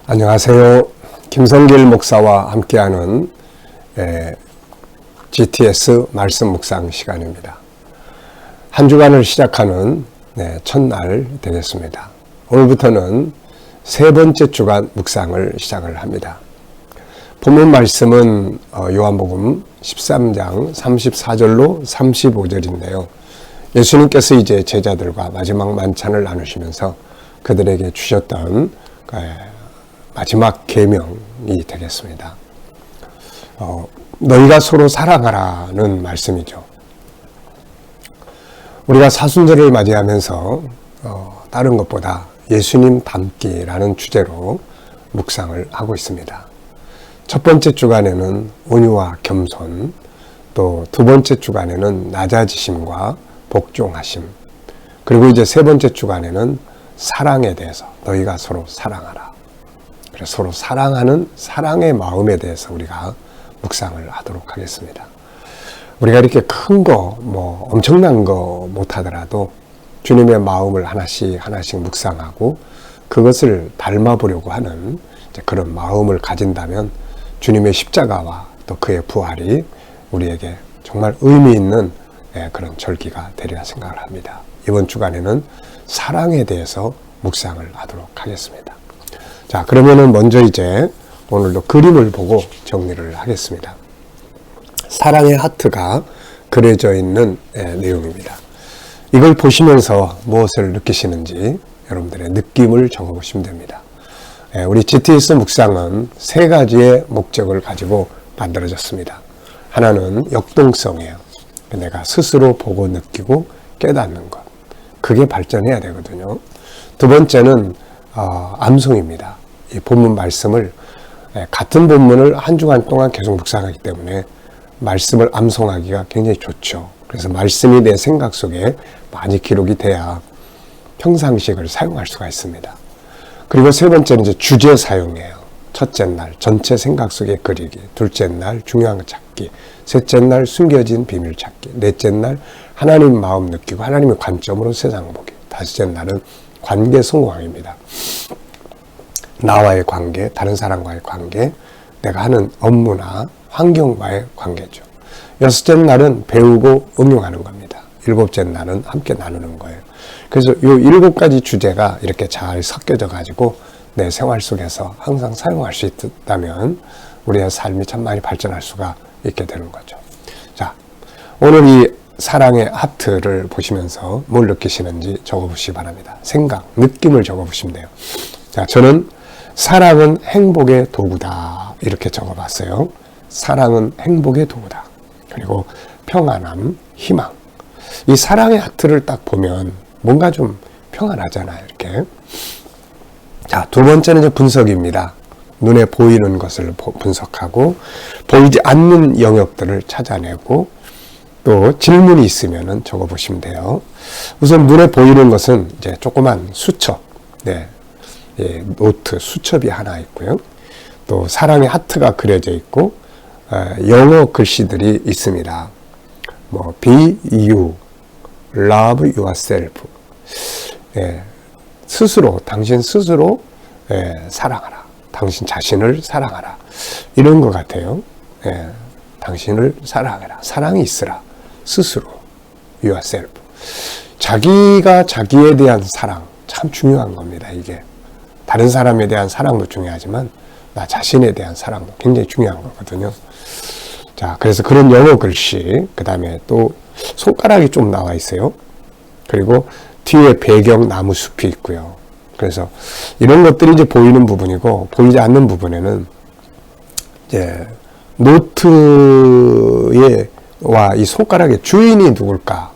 안녕하세요. 김성길 목사와 함께하는 GTS 말씀 묵상 시간입니다. 한 주간을 시작하는 첫날 되겠습니다. 오늘부터는 세 번째 주간 묵상을 시작을 합니다. 본문 말씀은 요한복음 13장 34절로 35절인데요. 예수님께서 이제 제자들과 마지막 만찬을 나누시면서 그들에게 주셨던 마지막 계명이 되겠습니다. 너희가 서로 사랑하라는 말씀이죠. 우리가 사순절을 맞이하면서 다른 것보다 예수님 닮기라는 주제로 묵상을 하고 있습니다. 첫 번째 주간에는 온유와 겸손, 또 두 번째 주간에는 낮아지심과 복종하심, 그리고 이제 세 번째 주간에는 사랑에 대해서 너희가 서로 사랑하라. 그래서 서로 사랑하는 사랑의 마음에 대해서 우리가 묵상을 하도록 하겠습니다. 우리가 이렇게 큰 거, 엄청난 거 못하더라도 주님의 마음을 하나씩 묵상하고 그것을 닮아보려고 하는 그런 마음을 가진다면 주님의 십자가와 또 그의 부활이 우리에게 정말 의미 있는 그런 절기가 되리라 생각을 합니다. 이번 주간에는 사랑에 대해서 묵상을 하도록 하겠습니다. 자, 그러면은 먼저 이제 오늘도 그림을 보고 정리를 하겠습니다. 사랑의 하트가 그려져 있는 내용입니다. 이걸 보시면서 무엇을 느끼시는지 여러분들의 느낌을 적어보시면 됩니다. 우리 GTS 묵상은 세 가지의 목적을 가지고 만들어졌습니다. 하나는 역동성이에요. 내가 스스로 보고 느끼고 깨닫는 것. 그게 발전해야 되거든요. 두 번째는 암송입니다. 이 본문 말씀을 같은 본문을 한 주간 동안 계속 묵상하기 때문에 말씀을 암송하기가 굉장히 좋죠. 그래서 말씀이 내 생각 속에 많이 기록이 돼야 평상식을 사용할 수가 있습니다. 그리고 세 번째는 이제 주제 사용이에요. 첫째 날 전체 생각 속에 그리기, 둘째 날 중요한 거 찾기, 셋째 날 숨겨진 비밀 찾기, 넷째 날 하나님 마음 느끼고 하나님의 관점으로 세상 보기, 다섯째 날은 관계 성공입니다. 나와의 관계, 다른 사람과의 관계, 내가 하는 업무나 환경과의 관계죠. 여섯째 날은 배우고 응용하는 겁니다. 일곱째 날은 함께 나누는 거예요. 그래서 이 7가지 주제가 이렇게 잘 섞여져 가지고 내 생활 속에서 항상 사용할 수 있다면 우리의 삶이 참 많이 발전할 수가 있게 되는 거죠. 자, 오늘 이 사랑의 하트를 보시면서 뭘 느끼시는지 적어보시기 바랍니다. 생각, 느낌을 적어보시면 돼요. 자, 저는 사랑은 행복의 도구다 이렇게 적어봤어요. 사랑은 행복의 도구다. 그리고 평안함, 희망. 이 사랑의 하트를 딱 보면 뭔가 좀 평안하잖아요. 이렇게. 자, 두 번째는 이제 분석입니다. 눈에 보이는 것을 분석하고 보이지 않는 영역들을 찾아내고 또 질문이 있으면은 적어보시면 돼요. 우선 눈에 보이는 것은 이제 조그만 수첩, 노트, 수첩이 하나 있고요. 또 사랑의 하트가 그려져 있고 영어 글씨들이 있습니다. be you, love yourself. 스스로, 당신 스스로 사랑하라. 당신 자신을 사랑하라. 이런 것 같아요. 당신을 사랑해라. 사랑이 있으라. 스스로, yourself. 자기가 자기에 대한 사랑, 참 중요한 겁니다. 이게 다른 사람에 대한 사랑도 중요하지만 나 자신에 대한 사랑도 굉장히 중요한 거거든요. 자, 그래서 그런 영어 글씨, 그 다음에 또 손가락이 좀 나와 있어요. 그리고 뒤에 배경 나무 숲이 있고요. 그래서 이런 것들이 이제 보이는 부분이고, 보이지 않는 부분에는 이제 노트에 와 이 손가락의 주인이 누굴까?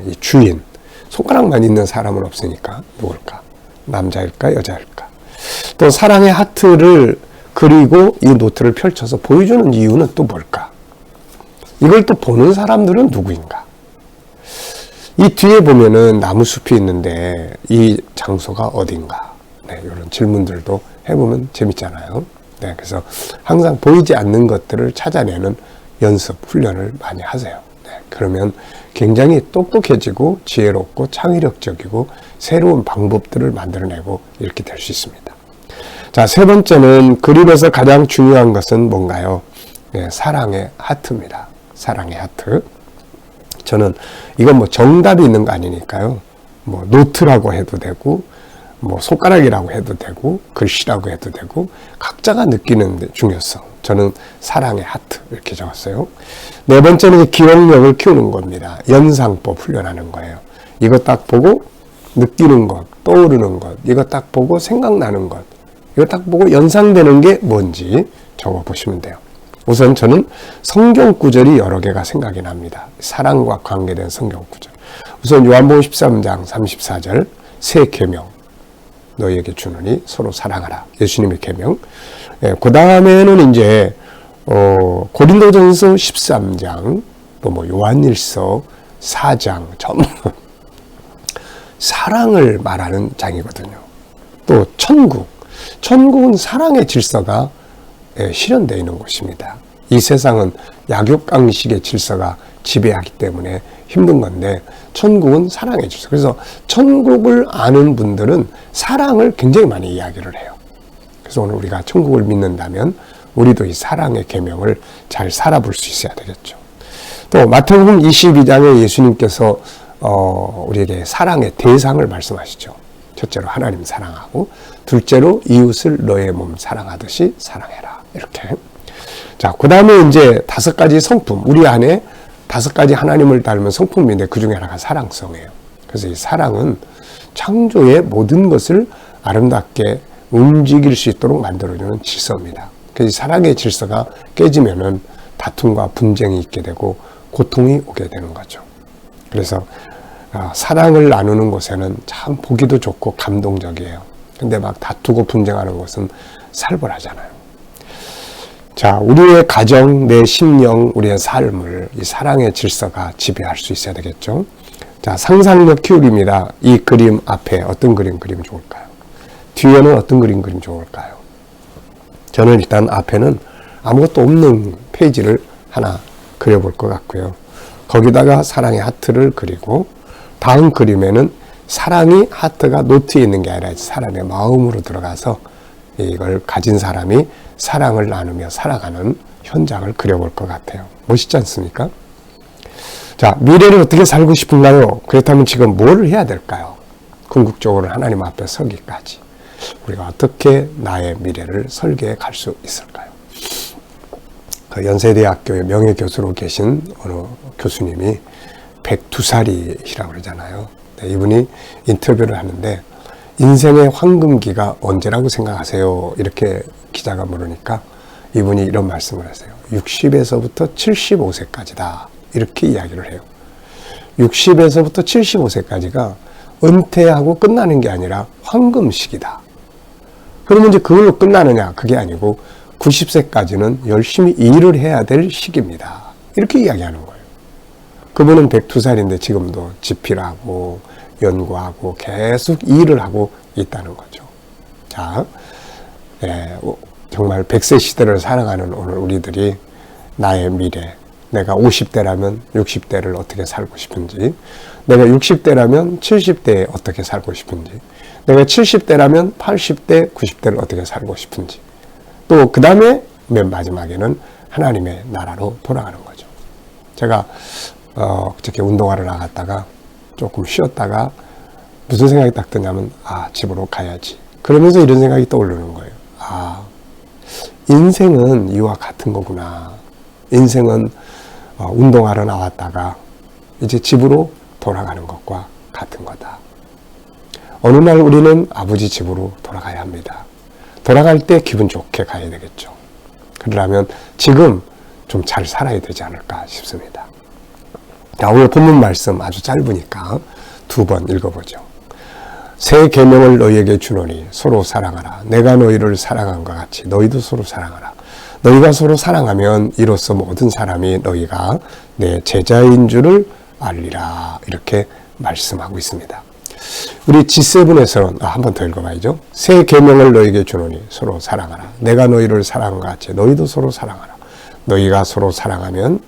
이 주인. 손가락만 있는 사람은 없으니까 누굴까? 남자일까? 여자일까? 또 사랑의 하트를 그리고 이 노트를 펼쳐서 보여주는 이유는 또 뭘까? 이걸 또 보는 사람들은 누구인가? 이 뒤에 보면은 나무숲이 있는데 이 장소가 어딘가? 이런 질문들도 해보면 재밌잖아요. 그래서 항상 보이지 않는 것들을 찾아내는 연습, 훈련을 많이 하세요. 그러면 굉장히 똑똑해지고 지혜롭고 창의력적이고 새로운 방법들을 만들어내고 이렇게 될 수 있습니다. 자, 세 번째는 그림에서 가장 중요한 것은 뭔가요? 네, 사랑의 하트입니다. 사랑의 하트. 저는 이건 뭐 정답이 있는 거 아니니까요. 뭐 노트라고 해도 되고, 뭐 손가락이라고 해도 되고, 글씨라고 해도 되고, 각자가 느끼는 중요성. 저는 사랑의 하트 이렇게 적었어요. 네 번째는 기억력을 키우는 겁니다. 연상법 훈련하는 거예요. 이거 딱 보고 느끼는 것, 떠오르는 것, 이거 딱 보고 생각나는 것, 이거 딱 보고 연상되는 게 뭔지 적어보시면 돼요. 우선 저는 성경 구절이 여러 개가 생각이 납니다. 사랑과 관계된 성경 구절. 우선 요한복음 13장 34절 새 계명 너희에게 주노니 서로 사랑하라. 예수님의 계명. 그 다음에는 이제 고린도전서 13장 또 뭐 요한일서 4장 전부 사랑을 말하는 장이거든요. 또 천국은 사랑의 질서가 실현되어 있는 곳입니다. 이 세상은 약육강식의 질서가 지배하기 때문에 힘든 건데 천국은 사랑의 질서. 그래서 천국을 아는 분들은 사랑을 굉장히 많이 이야기를 해요. 그래서 오늘 우리가 천국을 믿는다면 우리도 이 사랑의 계명을 잘 살아볼 수 있어야 되겠죠. 또 마태복음 22장에 예수님께서 우리에게 사랑의 대상을 말씀하시죠. 첫째로 하나님 사랑하고 둘째로 이웃을 너의 몸 사랑하듯이 사랑해라. 이렇게. 자, 그 다음에 이제 5가지 성품. 우리 안에 5가지 하나님을 닮은 성품인데 그 중에 하나가 사랑성이에요. 그래서 이 사랑은 창조의 모든 것을 아름답게 움직일 수 있도록 만들어주는 질서입니다. 그래서 사랑의 질서가 깨지면은 다툼과 분쟁이 있게 되고 고통이 오게 되는 거죠. 그래서 사랑을 나누는 곳에는 참 보기도 좋고 감동적이에요. 근데 막 다투고 분쟁하는 곳은 살벌하잖아요. 자, 우리의 가정, 내 심령, 우리의 삶을 이 사랑의 질서가 지배할 수 있어야 되겠죠. 자, 상상력 키우기입니다. 이 그림 앞에 어떤 그림 좋을까요? 뒤에는 어떤 그림 좋을까요? 저는 일단 앞에는 아무것도 없는 페이지를 하나 그려볼 것 같고요. 거기다가 사랑의 하트를 그리고 다음 그림에는 사랑이 하트가 노트에 있는 게 아니라 사람의 마음으로 들어가서 이걸 가진 사람이 사랑을 나누며 살아가는 현장을 그려볼 것 같아요. 멋있지 않습니까? 자, 미래를 어떻게 살고 싶은가요? 그렇다면 지금 뭘 해야 될까요? 궁극적으로 하나님 앞에 서기까지 우리가 어떻게 나의 미래를 설계해 갈 수 있을까요? 그 연세대학교의 명예교수로 계신 어느 교수님이 102살이시라고 그러잖아요. 네, 이분이 인터뷰를 하는데 인생의 황금기가 언제라고 생각하세요? 이렇게 기자가 물으니까 이분이 이런 말씀을 하세요. 60에서부터 75세까지다. 이렇게 이야기를 해요. 60에서부터 75세까지가 은퇴하고 끝나는 게 아니라 황금시기다. 그러면 이제 그걸로 끝나느냐? 그게 아니고 90세까지는 열심히 일을 해야 될 시기입니다. 이렇게 이야기하는 거예요. 그분은 102살인데 지금도 집필하고 연구하고 계속 일을 하고 있다는 거죠. 자, 정말 100세 시대를 살아가는 오늘 우리들이 나의 미래, 내가 50대라면 60대를 어떻게 살고 싶은지, 내가 60대라면 70대에 어떻게 살고 싶은지, 내가 70대라면 80대, 90대를 어떻게 살고 싶은지, 또 그 다음에 맨 마지막에는 하나님의 나라로 돌아가는 거죠. 제가 그저께 운동하러 나갔다가 조금 쉬었다가 무슨 생각이 딱 드냐면 집으로 가야지. 그러면서 이런 생각이 떠오르는 거예요. 인생은 이와 같은 거구나. 인생은 운동하러 나왔다가 이제 집으로 돌아가는 것과 같은 거다. 어느 날 우리는 아버지 집으로 돌아가야 합니다. 돌아갈 때 기분 좋게 가야 되겠죠. 그러려면 지금 좀 잘 살아야 되지 않을까 싶습니다. 자, 오늘 본문 말씀 아주 짧으니까 2번 읽어보죠. 새 계명을 너희에게 주노니 서로 사랑하라. 내가 너희를 사랑한 것 같이 너희도 서로 사랑하라. 너희가 서로 사랑하면 이로써 모든 사람이 너희가 내 제자인 줄을 알리라. 이렇게 말씀하고 있습니다. 우리 G7에서는 한 번 더 읽어봐야죠. 새 계명을 너희에게 주노니 서로 사랑하라. 내가 너희를 사랑한 것 같이 너희도 서로 사랑하라. 너희가 서로 사랑하면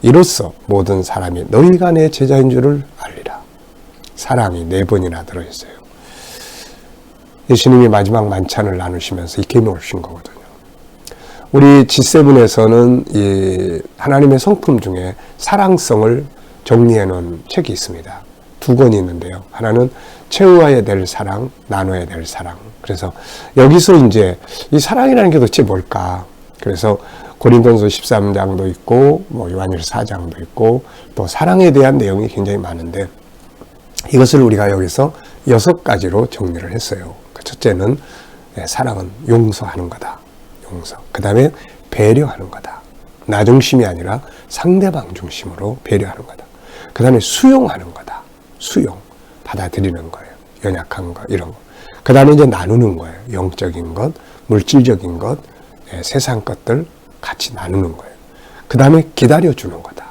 이로써 모든 사람이 너희가 내 제자인 줄을 알리라. 사랑이 4번이나 들어있어요. 예수님이 마지막 만찬을 나누시면서 이 계명을 주신 거거든요. 우리 G7에서는 이 하나님의 성품 중에 사랑성을 정리해 놓은 책이 있습니다. 두 권이 있는데요. 하나는 채워야 될 사랑, 나눠야 될 사랑. 그래서 여기서 이제 이 사랑이라는 게 도대체 뭘까? 그래서 고린도전서 13장도 있고 요한일서 4장도 있고 또 사랑에 대한 내용이 굉장히 많은데 이것을 우리가 여기서 6가지로 정리를 했어요. 첫째는 사랑은 용서하는 거다. 용서. 그 다음에 배려하는 거다. 나 중심이 아니라 상대방 중심으로 배려하는 거다. 그 다음에 수용하는 거다. 수용. 받아들이는 거예요. 연약한 거, 이런 거. 그 다음에 이제 나누는 거예요. 영적인 것, 물질적인 것, 세상 것들 같이 나누는 거예요. 그 다음에 기다려주는 거다.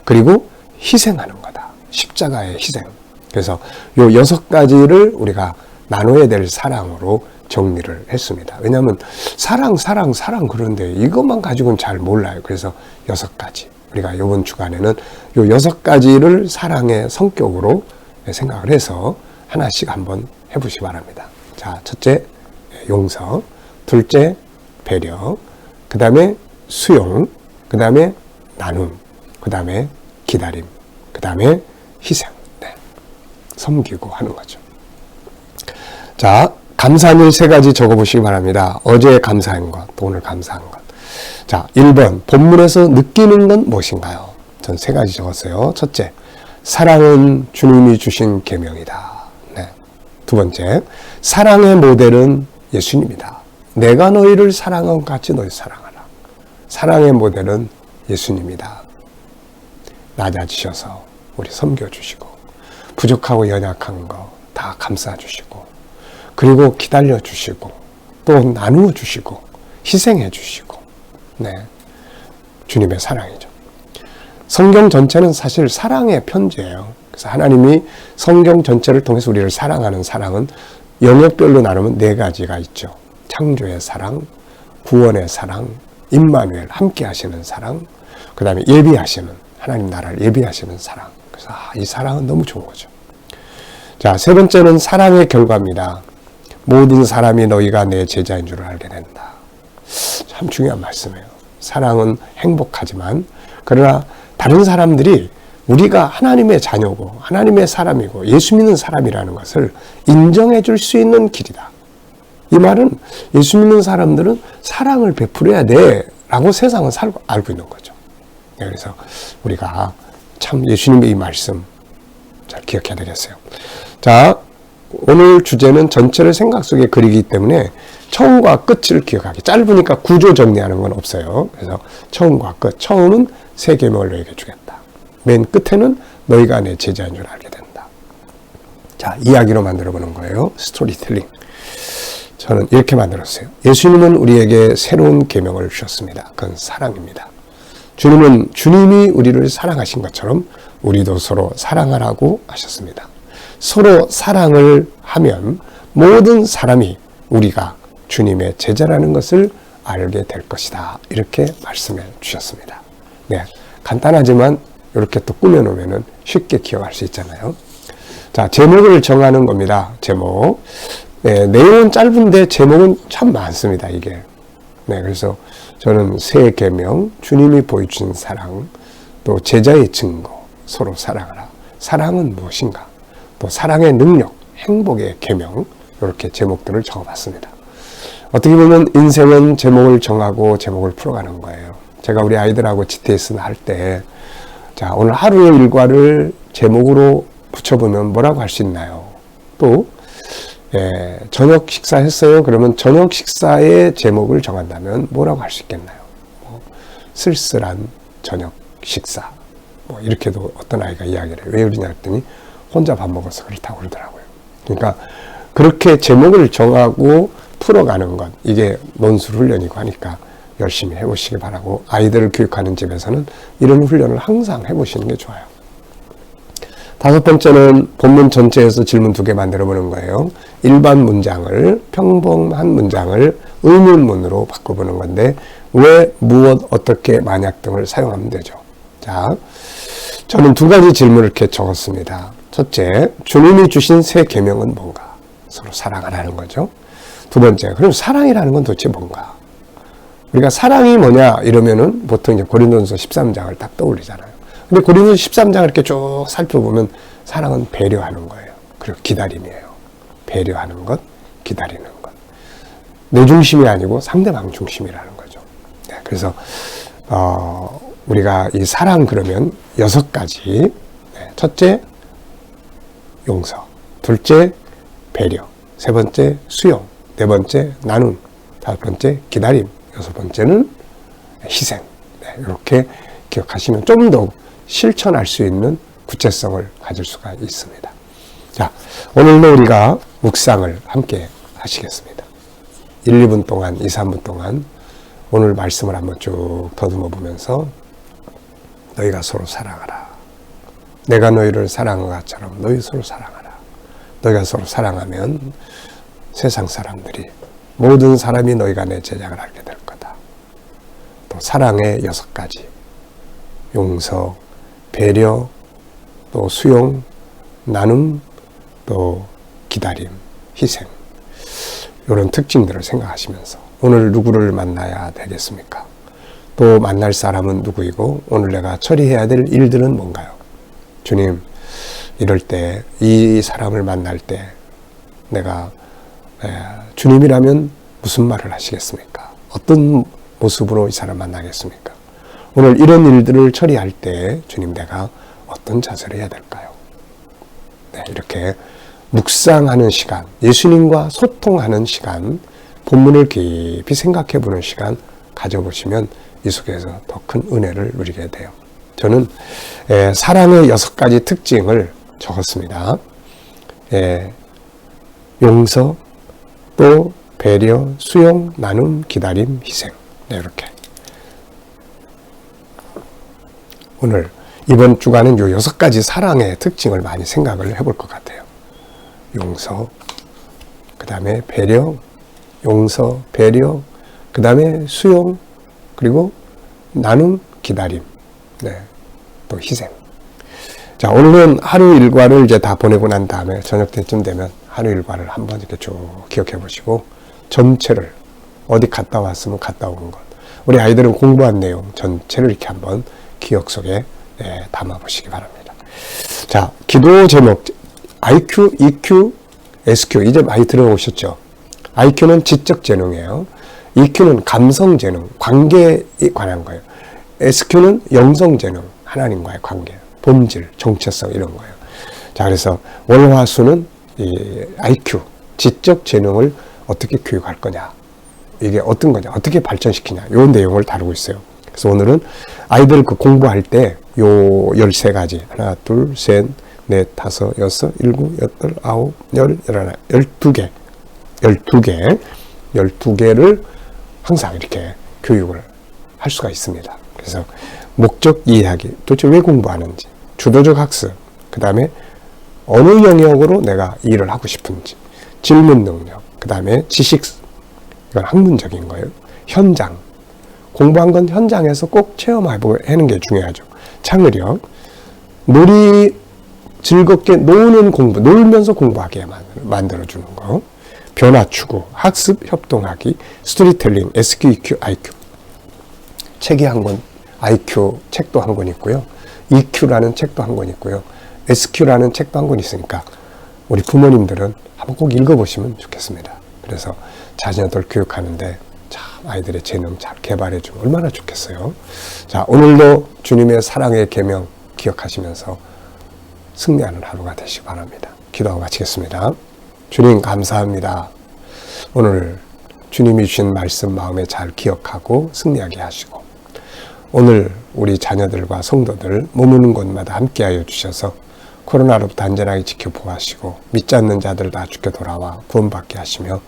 그리고 희생하는 거다. 십자가의 희생. 그래서 요 6가지를 우리가 나눠야 될 사랑으로 정리를 했습니다. 왜냐하면 사랑 그런데 이것만 가지고는 잘 몰라요. 그래서 6가지. 우리가 이번 주간에는 요 6가지를 사랑의 성격으로 생각을 해서 하나씩 한번 해보시기 바랍니다. 자, 첫째, 용서. 둘째, 배려. 그 다음에 수용. 그 다음에 나눔. 그 다음에 기다림. 그 다음에 희생. 네. 섬기고 하는 거죠. 자, 감사한 일 3가지 적어보시기 바랍니다. 어제 감사한 것, 또 오늘 감사한 것. 자, 1번, 본문에서 느끼는 건 무엇인가요? 전 3가지 적었어요. 첫째, 사랑은 주님이 주신 계명이다. 네. 두 번째, 사랑의 모델은 예수님이다. 내가 너희를 사랑한 것 같이 너희 사랑하라. 사랑의 모델은 예수님이다. 낮아지셔서 우리 섬겨주시고 부족하고 연약한 거 다 감싸주시고 그리고 기다려주시고 또 나누어주시고 희생해주시고 네, 주님의 사랑이죠. 성경 전체는 사실 사랑의 편지예요. 그래서 하나님이 성경 전체를 통해서 우리를 사랑하는 사랑은 영역별로 나누면 4가지가 있죠. 창조의 사랑, 구원의 사랑, 임마누엘 함께 하시는 사랑, 그 다음에 예비하시는 하나님 나라를 예비하시는 사랑. 그래서 이 사랑은 너무 좋은 거죠. 자, 3번째는 사랑의 결과입니다. 모든 사람이 너희가 내 제자인 줄 알게 된다. 참 중요한 말씀이에요. 사랑은 행복하지만 그러나 다른 사람들이 우리가 하나님의 자녀고 하나님의 사람이고 예수 믿는 사람이라는 것을 인정해 줄 수 있는 길이다. 이 말은 예수 믿는 사람들은 사랑을 베풀어야 돼 라고 세상은 알고 있는 거죠. 그래서 우리가 참 예수님의 이 말씀 잘 기억해야 되겠어요. 자, 오늘 주제는 전체를 생각 속에 그리기 때문에 처음과 끝을 기억하기. 짧으니까 구조 정리하는 건 없어요. 그래서 처음과 끝. 처음은 새 계명을 너희에게 주겠다. 맨 끝에는 너희가 내 제자인 줄 알게 된다. 자, 이야기로 만들어보는 거예요. 스토리텔링. 저는 이렇게 만들었어요. 예수님은 우리에게 새로운 계명을 주셨습니다. 그건 사랑입니다. 주님은 주님이 우리를 사랑하신 것처럼 우리도 서로 사랑하라고 하셨습니다. 서로 사랑을 하면 모든 사람이 우리가 주님의 제자라는 것을 알게 될 것이다. 이렇게 말씀해 주셨습니다. 네, 간단하지만 이렇게 또 꾸며놓으면 쉽게 기억할 수 있잖아요. 자, 제목을 정하는 겁니다. 제목. 네, 내용은 짧은데 제목은 참 많습니다. 이게. 네, 그래서 저는 새 계명, 주님이 보여주신 사랑, 또 제자의 증거, 서로 사랑하라. 사랑은 무엇인가? 또 사랑의 능력, 행복의 계명, 이렇게 제목들을 적어봤습니다. 어떻게 보면 인생은 제목을 정하고 제목을 풀어가는 거예요. 제가 우리 아이들하고 GTS 할 때, 자, 오늘 하루의 일과를 제목으로 붙여보면 뭐라고 할 수 있나요? 또, 저녁 식사했어요? 그러면 저녁 식사의 제목을 정한다면 뭐라고 할 수 있겠나요? 쓸쓸한 저녁 식사. 이렇게도 어떤 아이가 이야기를 해요. 왜 그러냐 했더니 혼자 밥 먹어서 그렇다고 그러더라고요. 그러니까 그렇게 제목을 정하고 풀어가는 것, 이게 논술 훈련이고 하니까 열심히 해보시기 바라고, 아이들을 교육하는 집에서는 이런 훈련을 항상 해보시는 게 좋아요. 5번째는 본문 전체에서 질문 2개 만들어 보는 거예요. 일반 문장을, 평범한 문장을 의문문으로 바꿔보는 건데, 왜, 무엇, 어떻게, 만약 등을 사용하면 되죠. 자, 저는 2가지 질문을 이렇게 적었습니다. 첫째, 주님이 주신 새 계명은 뭔가? 서로 사랑하라는 거죠. 두 번째, 그럼 사랑이라는 건 도대체 뭔가? 우리가 사랑이 뭐냐 이러면은 보통 이제 고린도전서 13장을 딱 떠올리잖아요. 근데 고린도전서 13장을 이렇게 쭉 살펴보면 사랑은 배려하는 거예요. 그리고 기다림이에요. 배려하는 것, 기다리는 것. 내 중심이 아니고 상대방 중심이라는 거죠. 네, 그래서 우리가 이 사랑 그러면 6가지. 네, 첫째, 용서. 둘째, 배려. 세 번째, 수용. 네 번째, 나눔. 다섯 번째, 기다림. 여섯 번째는 희생. 네, 이렇게 기억하시면 좀 더 실천할 수 있는 구체성을 가질 수가 있습니다. 자, 오늘도 우리가 묵상을 함께 하시겠습니다. 1, 2분 동안, 2, 3분 동안 오늘 말씀을 한번 쭉 더듬어 보면서 너희가 서로 사랑하라. 내가 너희를 사랑한 것처럼 너희 서로 사랑하라. 너희가 서로 사랑하면 세상 사람들이 모든 사람이 너희가 내 제자를 알게 될 거다. 또 사랑의 6가지. 용서, 배려, 또 수용, 나눔, 또 기다림, 희생. 이런 특징들을 생각하시면서 오늘 누구를 만나야 되겠습니까? 또 만날 사람은 누구이고 오늘 내가 처리해야 될 일들은 뭔가요? 주님, 이럴 때 이 사람을 만날 때 내가 주님이라면 무슨 말을 하시겠습니까? 어떤 모습으로 이 사람 만나겠습니까? 오늘 이런 일들을 처리할 때 주님 내가 어떤 자세를 해야 될까요? 네, 이렇게 묵상하는 시간, 예수님과 소통하는 시간, 본문을 깊이 생각해 보는 시간 가져보시면 이 속에서 더 큰 은혜를 누리게 돼요. 저는 사랑의 6가지 특징을 적었습니다. 용서, 또 배려, 수용, 나눔, 기다림, 희생. 네, 이렇게. 오늘 이번 주간은 요 6가지 사랑의 특징을 많이 생각을 해볼 것 같아요. 용서, 그 다음에 배려, 용서, 배려, 그 다음에 수용, 그리고 나눔, 기다림, 네, 또 희생. 자, 오늘은 하루 일과를 이제 다 보내고 난 다음에 저녁 때쯤 되면 하루 일과를 한번 이렇게 쭉 기억해 보시고 전체를 어디 갔다 왔으면 갔다 온 것, 우리 아이들은 공부한 내용 전체를 이렇게 한번 기억 속에 담아 보시기 바랍니다. 자, 기도 제목 IQ, EQ, SQ 이제 많이 들어오셨죠? IQ는 지적 재능이에요. EQ는 감성 재능, 관계에 관한 거예요. SQ는 영성 재능, 하나님과의 관계, 본질, 정체성 이런 거예요. 자, 그래서 월화수는 이 IQ, 지적 재능을 어떻게 교육할 거냐, 이게 어떤 거냐, 어떻게 발전시키냐, 요 내용을 다루고 있어요. 그래서 오늘은 아이들 그 공부할 때 요 13가지, 하나, 둘, 셋, 넷, 다섯, 여섯, 일곱, 여덟, 아홉, 열, 열하나, 12개를 항상 이렇게 교육을 할 수가 있습니다. 그래서 목적 이해하기, 도대체 왜 공부하는지, 주도적 학습, 그 다음에 어느 영역으로 내가 일을 하고 싶은지, 질문 능력, 그 다음에 지식, 이건 학문적인 거예요. 현장, 공부한 건 현장에서 꼭 체험해보는 게 중요하죠. 창의력, 즐겁게 노는 공부, 놀면서 공부하게 만들어주는 거, 변화 추구, 학습 협동하기, 스토리텔링, SQ, EQ, IQ. 책이 한 권, IQ 책도 한 권 있고요. EQ라는 책도 한 권 있고요. SQ라는 책도 한 권 있으니까 우리 부모님들은 한번 꼭 읽어보시면 좋겠습니다. 그래서 자녀들 교육하는데 참 아이들의 재능 잘 개발해주면 얼마나 좋겠어요. 자, 오늘도 주님의 사랑의 계명 기억하시면서 승리하는 하루가 되시기 바랍니다. 기도하고 마치겠습니다. 주님 감사합니다. 오늘 주님이 주신 말씀 마음에 잘 기억하고 승리하게 하시고 오늘 우리 자녀들과 성도들 머무는 곳마다 함께하여 주셔서 코로나로부터 안전하게 지켜보아시고 믿지 않는 자들 다 주께 돌아와 구원받게 하시며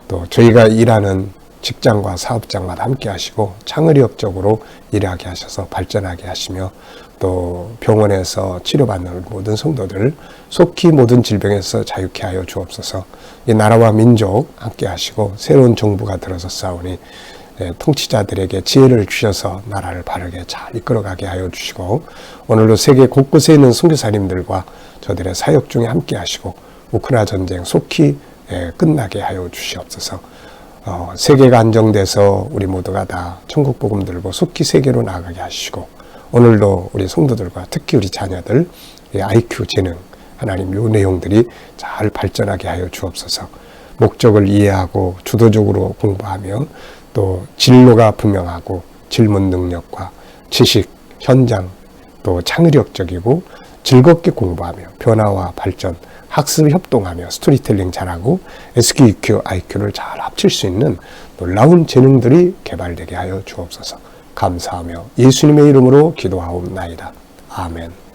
또 저희가 일하는 직장과 사업장마다 함께 하시고 창의력적으로 일하게 하셔서 발전하게 하시며 또 병원에서 치료받는 모든 성도들 속히 모든 질병에서 자유케 하여 주옵소서. 이 나라와 민족 함께 하시고 새로운 정부가 들어서 싸우니 통치자들에게 지혜를 주셔서 나라를 바르게 잘 이끌어가게 하여 주시고 오늘도 세계 곳곳에 있는 선교사님들과 저들의 사역 중에 함께 하시고 우크라이나 전쟁 속히 끝나게 하여 주시옵소서. 세계가 안정돼서 우리 모두가 다 천국 복음 들고 속히 세계로 나가게 하시고, 오늘도 우리 성도들과 특히 우리 자녀들 IQ 재능 하나님 요 내용들이 잘 발전하게 하여 주옵소서. 목적을 이해하고 주도적으로 공부하며 또 진로가 분명하고 질문 능력과 지식, 현장 또 창의력적이고 즐겁게 공부하며 변화와 발전, 학습 협동하며 스토리텔링 잘하고 SQ, EQ, IQ를 잘 합칠 수 있는 놀라운 재능들이 개발되게 하여 주옵소서. 감사하며 예수님의 이름으로 기도하옵나이다. 아멘.